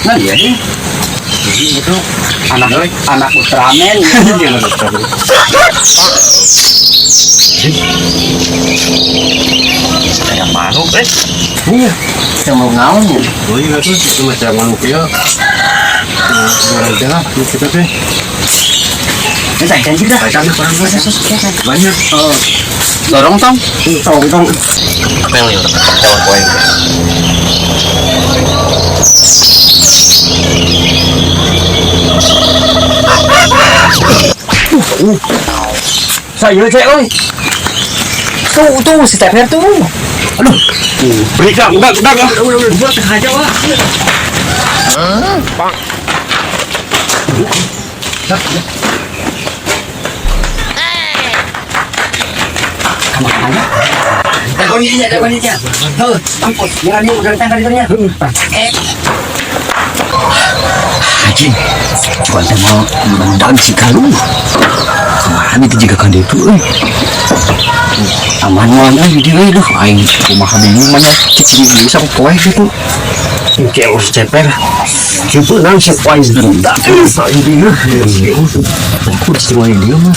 Nah iya sih. Itu anak Ultraman. Dia anak Ultraman. Kayak manuk, iya, yang mau ngawan ya. Oh iya tuh, itu macam manuk ya. Jangan, kita teh. Saya juga. Banyak. Dorong tong. Tong. Apa yang lihat? Cawan poin. Saya cek oi. Tuh si Stephen tuh. Aduh. Beri kak, udah. Udah sengaja wah. Bang. Kemana? Kondisinya. Tuh, tampus. Jangan dia udah tangkap ditanya. Haji, cuman mau mengundang si Kalu. Kemana itu juga kan itu? Aman mana video itu? Aing kumaha bingung mana? Cicing bisa poe gitu. Kayak harus ceper. Coba nang si poe itu. Tak bisa ini. Aku semua ini mah.